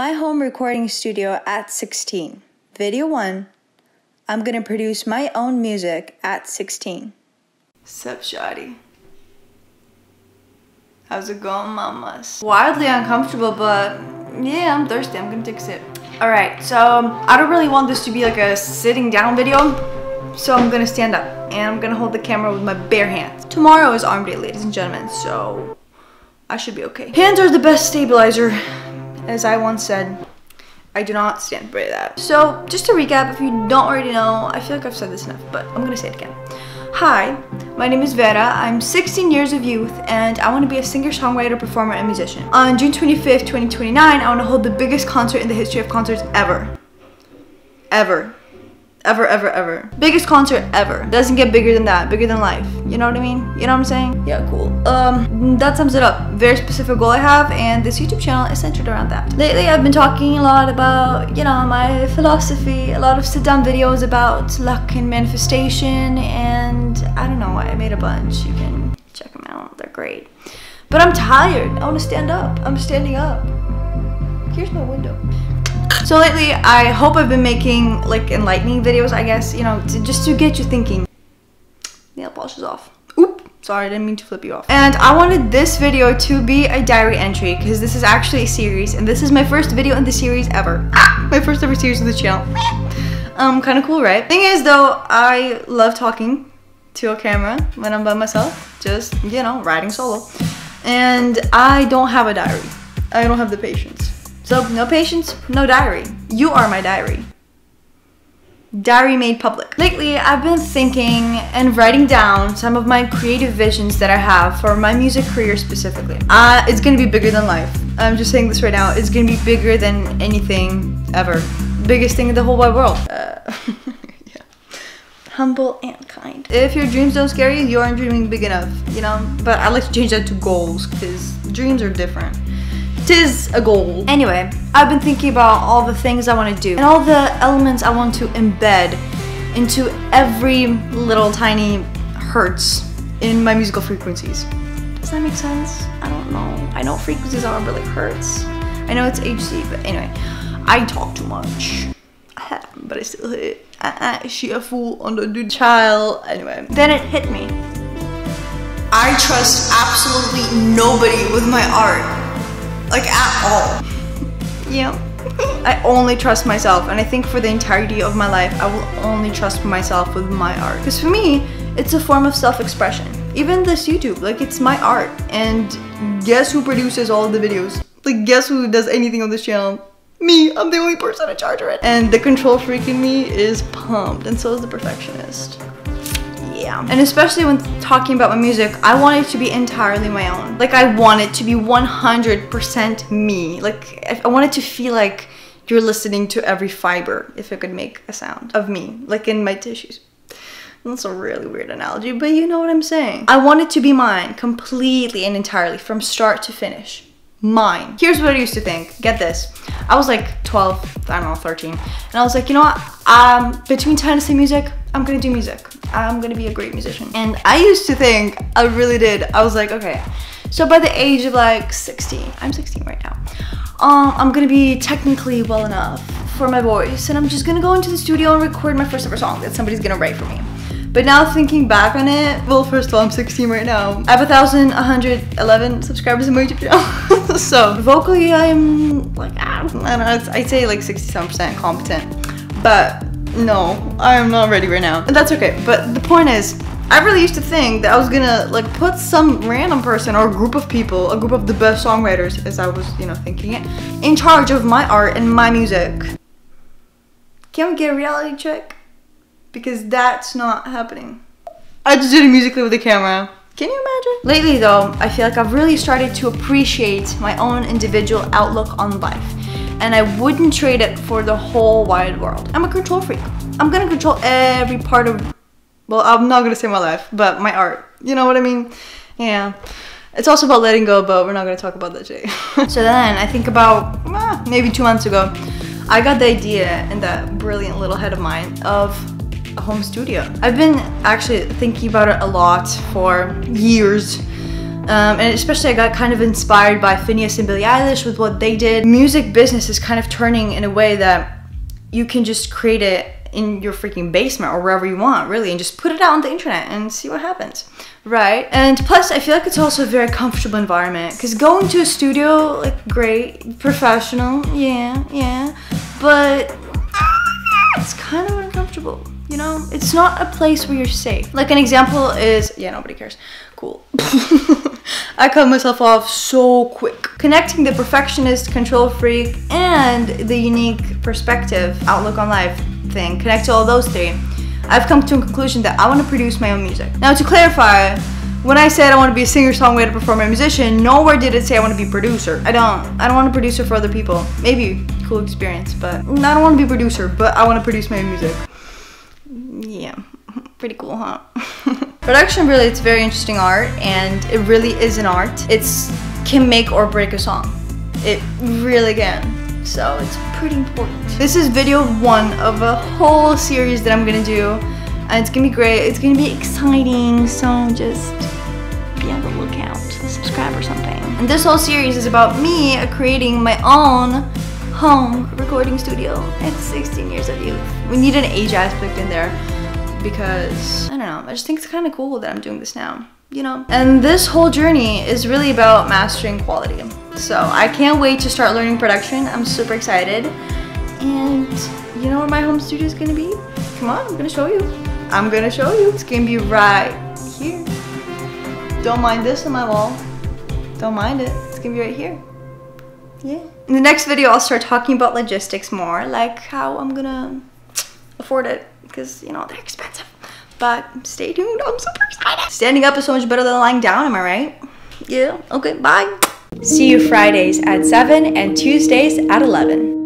My home recording studio at 16. Video 1. I'm gonna produce my own music at 16. Sup, shawty? How's it going, mamas? Wildly uncomfortable, but yeah, I'm thirsty. I'm gonna take a sip. Alright, so I don't really want this to be like a sitting down video, so I'm gonna stand up and I'm gonna hold the camera with my bare hands. Tomorrow is arm day, ladies and gentlemen, so I should be okay. Hands are the best stabilizer. As I once said, I do not stand by that. So, just to recap, if you don't already know, I feel like I've said this enough, but I'm gonna say it again. Hi, my name is Vera, I'm 16 years of youth, and I want to be a singer, songwriter, performer, and musician. On June 25th, 2029, I want to hold the biggest concert in the history of concerts ever. Ever. Ever, ever, ever. Biggest concert ever. Doesn't get bigger than that. Bigger than life. You know what I mean? You know what I'm saying? Yeah, cool. That sums it up. Very specific goal I have, and this YouTube channel is centered around that. Lately, I've been talking a lot about, you know, my philosophy. A lot of sit-down videos about luck and manifestation, and I don't know, I made a bunch. You can check them out. They're great. But I'm tired. I want to stand up. I'm standing up. Here's my window. So lately, I hope I've been making like enlightening videos, I guess, you know, just to get you thinking. Nail polish is off. Oop, sorry, I didn't mean to flip you off. And I wanted this video to be a diary entry because this is actually a series, and this is my first video in the series ever. My first ever series on the channel. Kind of cool, right? Thing is though, I love talking to a camera when I'm by myself, just, you know, riding solo. And I don't have a diary. I don't have the patience. So, no patience, no diary. You are my diary. Diary made public. Lately, I've been thinking and writing down some of my creative visions that I have for my music career specifically. It's gonna be bigger than life. I'm just saying this right now. It's gonna be bigger than anything ever. Biggest thing in the whole wide world. Yeah. Humble and kind. If your dreams don't scare you, you aren't dreaming big enough, you know? But I like to change that to goals, because dreams are different. Tis a goal. Anyway, I've been thinking about all the things I want to do and all the elements I want to embed into every little tiny hertz in my musical frequencies. Does that make sense? I don't know. I know frequencies are, but like hertz. I know it's HC, but anyway, I talk too much. But I still hit. She a fool on the dude child. Anyway, then it hit me. I trust absolutely nobody with my art. Like, at all. Yeah. I only trust myself, and I think for the entirety of my life, I will only trust myself with my art. Because for me, it's a form of self-expression. Even this YouTube, like, it's my art. And guess who produces all of the videos? Like, guess who does anything on this channel? Me. I'm the only person in charge of it. And the control freak in me is pumped, and so is the perfectionist. Yeah. And especially when talking about my music, I want it to be entirely my own. Like, I want it to be 100% me. Like, I want it to feel like you're listening to every fiber, if it could make a sound, of me, like in my tissues. That's a really weird analogy, but you know what I'm saying. I want it to be mine, completely and entirely, from start to finish. Mine. Here's what I used to think. Get this. I was like 12, I don't know, 13. And I was like, you know what? Between time to say music, I'm gonna do music. I'm gonna be a great musician. And I used to think, I really did. I was like, okay. So by the age of like 16, I'm 16 right now. I'm gonna be technically well enough for my voice. And I'm just gonna go into the studio and record my first ever song that somebody's gonna write for me. But now thinking back on it, well, first of all, I'm 16 right now. I have 1,111 subscribers in my YouTube channel. So vocally, I'm like, I don't know, I'd say like 67% competent. But no, I am not ready right now. And that's okay. But the point is, I really used to think that I was gonna like put some random person or a group of people, a group of the best songwriters, as I was, you know, thinking it, in charge of my art and my music. Can we get a reality check? Because that's not happening. I just did it musically with the camera. Can you imagine? Lately though, I feel like I've really started to appreciate my own individual outlook on life. And I wouldn't trade it for the whole wide world. I'm a control freak. I'm gonna control every part of, well, I'm not gonna say my life, but my art. You know what I mean? Yeah. It's also about letting go, but we're not gonna talk about that today. So then I think about, maybe 2 months ago, I got the idea in that brilliant little head of mine of a home studio. I've been actually thinking about it a lot for years. And especially I got kind of inspired by Phineas and Billie Eilish with what they did. Music business is kind of turning in a way that you can just create it in your freaking basement or wherever you want, really, and just put it out on the internet and see what happens, right? And plus, I feel like it's also a very comfortable environment, because going to a studio, like, great, professional, yeah, but it's kind of uncomfortable, you know? It's not a place where you're safe. Like, an example is, yeah, nobody cares. Cool. I cut myself off so quick. Connecting the perfectionist, control freak, and the unique perspective, outlook on life thing, connect to all those three, I've come to a conclusion that I want to produce my own music. Now, to clarify, when I said I want to be a singer, songwriter, performer, musician, nowhere did it say I want to be a producer. I don't want to producer for other people. Maybe cool experience, but I don't want to be a producer, but I want to produce my own music. Yeah, pretty cool, huh? Production, really, it's very interesting art, and it really is an art. It's can make or break a song. It really can. So it's pretty important. This is video 1 of a whole series that I'm gonna do, and it's gonna be great. It's gonna be exciting, so just be on the lookout. Subscribe or something. And this whole series is about me creating my own home recording studio at 16 years of youth. We need an age aspect in there because, I don't know, I just think it's kind of cool that I'm doing this now, you know? And this whole journey is really about mastering quality. So I can't wait to start learning production. I'm super excited. And you know where my home studio is gonna be? Come on, I'm gonna show you. I'm gonna show you. It's gonna be right here. Don't mind this on my wall. Don't mind it. It's gonna be right here. Yeah. In the next video, I'll start talking about logistics more, like how I'm gonna afford it, because, you know, they're expensive. But stay tuned, I'm super excited. Standing up is so much better than lying down, am I right? Yeah, okay, bye. See you Fridays at 7 and Tuesdays at 11.